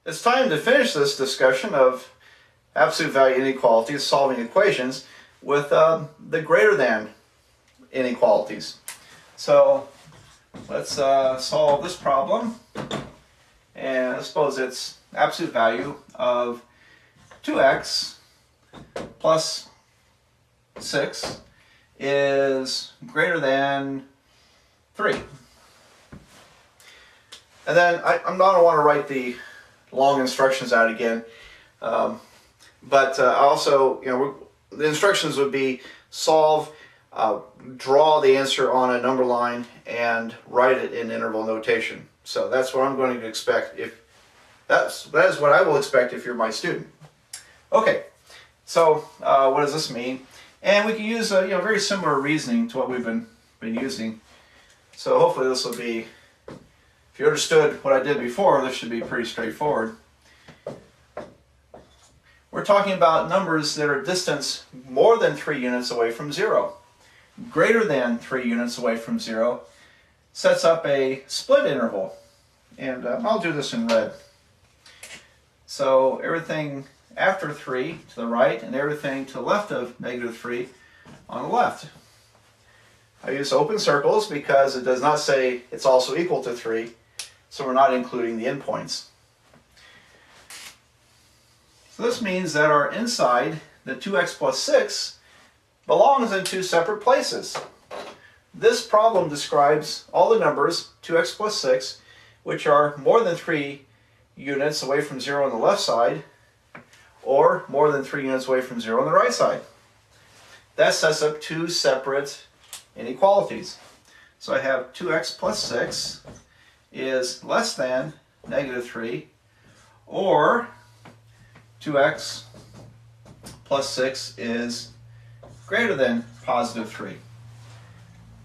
It's time to finish this discussion of absolute value inequalities, solving equations with the greater than inequalities. So let's solve this problem, and I suppose it's absolute value of 2x plus 6 is greater than 3. And then I'm not want to write the long instructions out again, but also, the instructions would be solve, draw the answer on a number line, and write it in interval notation. So that's what I'm going to expect if that is what I will expect if you're my student. Okay, so what does this mean? And we can use very similar reasoning to what we've been using. So hopefully this will be, if you understood what I did before, this should be pretty straightforward. We're talking about numbers that are distance more than 3 units away from 0. Greater than 3 units away from 0 sets up a split interval. And I'll do this in red. So everything after 3 to the right and everything to the left of -3 on the left. I use open circles because it does not say it's also equal to 3, so we're not including the endpoints. So this means that our inside, the 2x plus 6, belongs in 2 separate places. This problem describes all the numbers 2x plus 6, which are more than 3 units away from 0 on the left side, or more than 3 units away from 0 on the right side. That sets up 2 separate inequalities. So I have 2x plus 6 is less than -3, or 2x plus 6 is greater than +3.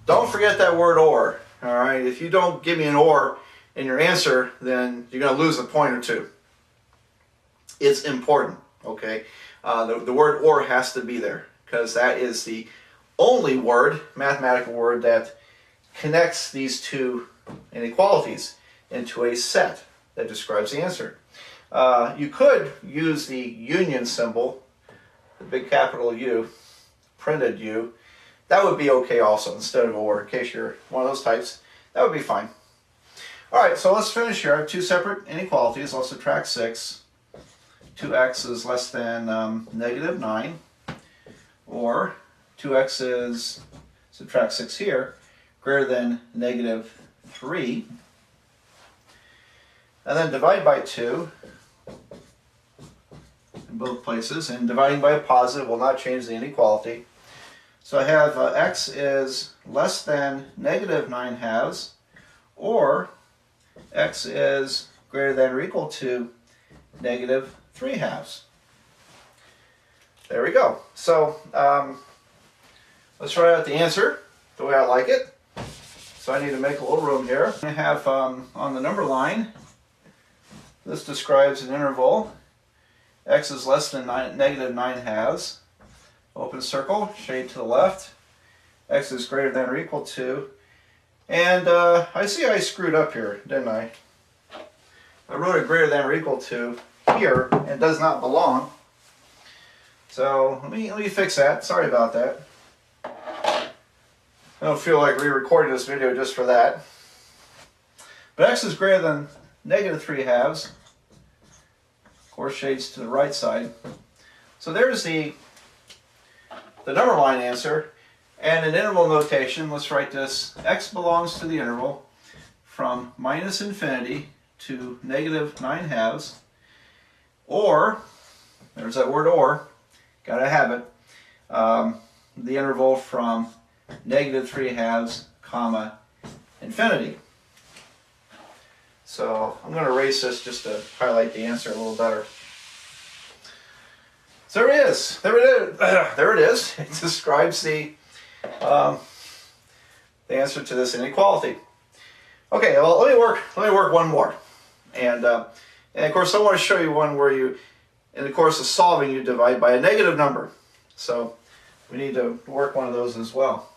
Don't forget that word or. All right, if you don't give me an or in your answer, then you're going to lose a point or two. It's important, okay? The word or has to be there, because that is the only word, mathematical word, that connects these two inequalities into a set that describes the answer. You could use the union symbol, the big capital U, printed U. That would be okay also, instead of or, in case you're one of those types. That would be fine. All right, so let's finish here. I have 2 separate inequalities. I'll subtract 6. 2x is less than -9, or 2x is, subtract 6 here, greater than -3. And then divide by 2 in both places, and dividing by a positive will not change the inequality. So I have x is less than -9/2, or x is greater than or equal to -3/2. There we go. So let's write out the answer the way I like it. So I need to make a little room here. I have on the number line, this describes an interval. X is less than -9/2. Open circle, shade to the left. X is greater than or equal to. And I see I screwed up here, didn't I? I wrote a greater than or equal to here, and it does not belong. So let me fix that. Sorry about that. I don't feel like re-recording this video just for that. But x is greater than -3/2. Of course, shades to the right side. So there's the number line answer. And in interval notation, let's write this. X belongs to the interval from -infinity to -9/2. Or, there's that word or, gotta have it, the interval from -3/2, comma, infinity. So I'm going to erase this just to highlight the answer a little better. So there it is. There it is. It describes the answer to this inequality. Okay, well, let me work one more. And of course, I want to show you one where you, in the course of solving, you divide by a negative number. So we need to work one of those as well.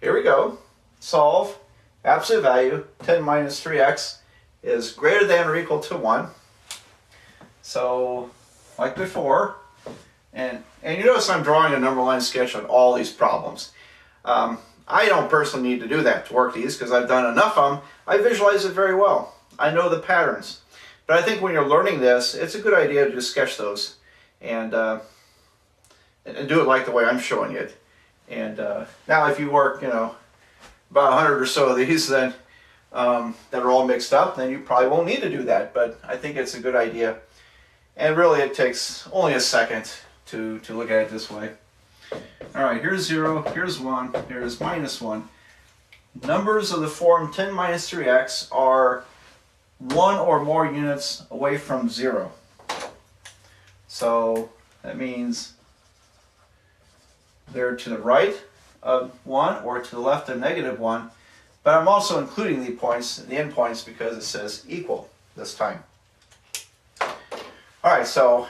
Here we go. Solve absolute value 10 minus 3x is greater than or equal to 1. So, like before, and you notice I'm drawing a number line sketch on all these problems. I don't personally need to do that to work these because I've done enough of them. I visualize it very well. I know the patterns. But I think when you're learning this, it's a good idea to just sketch those and do it like the way I'm showing it. And now if you work, about 100 or so of these then that are all mixed up, then you probably won't need to do that. But I think it's a good idea. And really it takes only a second to look at it this way. All right, here's 0, here's 1, here's -1. Numbers of the form 10 minus 3x are 1 or more units away from 0. So that means they're to the right of 1 or to the left of -1. But I'm also including the points, the endpoints, because it says equal this time. All right, so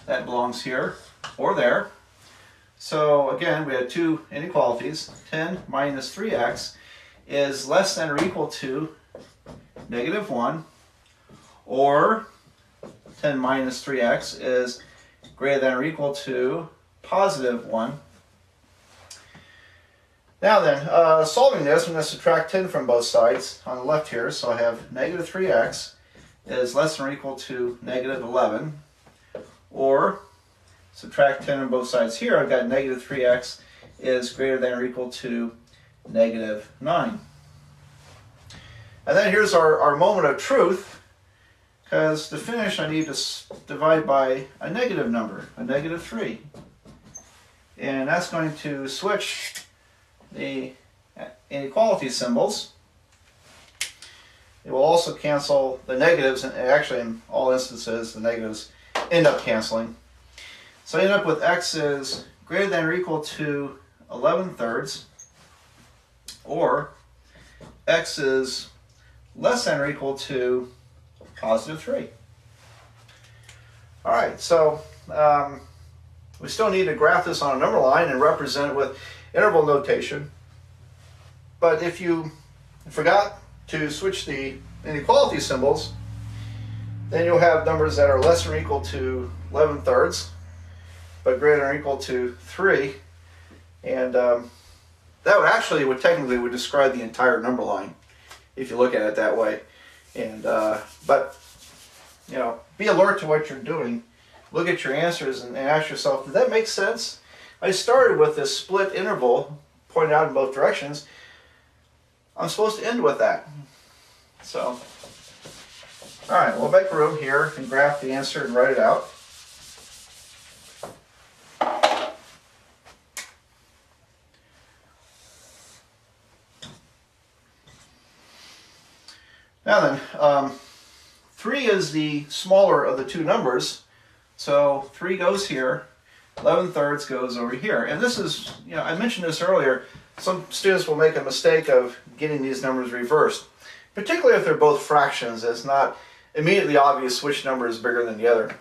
that belongs here or there. So again, we had two inequalities. 10 minus 3x is less than or equal to -1, or 10 minus 3x is greater than or equal to +1. Now then, solving this, I'm going to subtract 10 from both sides on the left here. So I have -3x is less than or equal to -11, or subtract 10 on both sides here, I've got -3x is greater than or equal to -9. And then here's our moment of truth, because to finish I need to divide by a negative number, a -3. And that's going to switch the inequality symbols. It will also cancel the negatives, and actually in all instances the negatives end up canceling. So I end up with x is greater than or equal to 11/3, or x is less than or equal to +3. All right, so we still need to graph this on a number line and represent it with interval notation. But if you forgot to switch the inequality symbols, then you'll have numbers that are less than or equal to 11/3, but greater than or equal to 3. And that would technically describe the entire number line, if you look at it that way. And but be alert to what you're doing. Look at your answers and ask yourself, did that make sense? I started with this split interval pointed out in both directions. I'm supposed to end with that. So, all right, we'll make room here and graph the answer and write it out. Now then, 3 is the smaller of the two numbers, so 3 goes here, 11/3 goes over here. And this is, I mentioned this earlier, some students will make a mistake of getting these numbers reversed, particularly if they're both fractions. It's not immediately obvious which number is bigger than the other.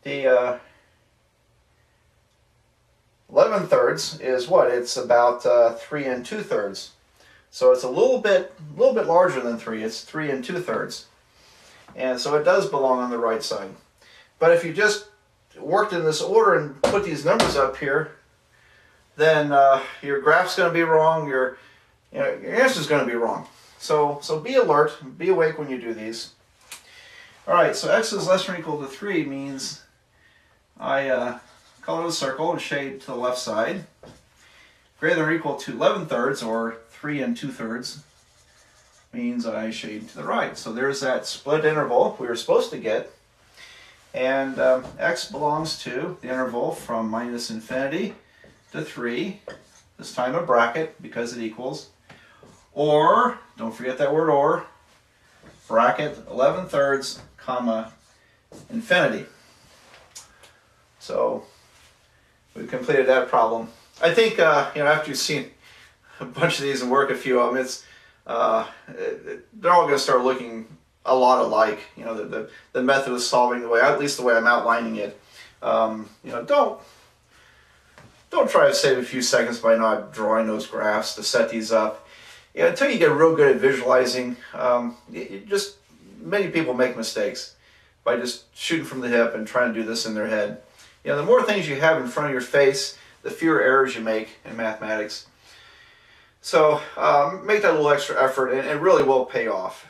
The 11/3 is what? It's about 3 2/3. So it's a little bit larger than 3. It's 3 2/3. And so it does belong on the right side. But if you just worked in this order and put these numbers up here, then your graph's going to be wrong, your answer's going to be wrong. So be alert, be awake when you do these. All right, so x is less than or equal to 3 means I color the circle and shade to the left side. Greater than or equal to 11/3, or 3 2/3, means I shade to the right. So there's that split interval we were supposed to get. And x belongs to the interval from -infinity to 3, this time a bracket because it equals, or, don't forget that word or, bracket 11/3, comma, infinity. So we've completed that problem. I think, after you've seen a bunch of these and work a few of them, they're all going to start looking a lot alike. The method of solving, at least the way I'm outlining it. Don't try to save a few seconds by not drawing those graphs to set these up. Until you get real good at visualizing, you just many people make mistakes by just shooting from the hip and trying to do this in their head. You know, the more things you have in front of your face, the fewer errors you make in mathematics. So make that a little extra effort, and it really will pay off.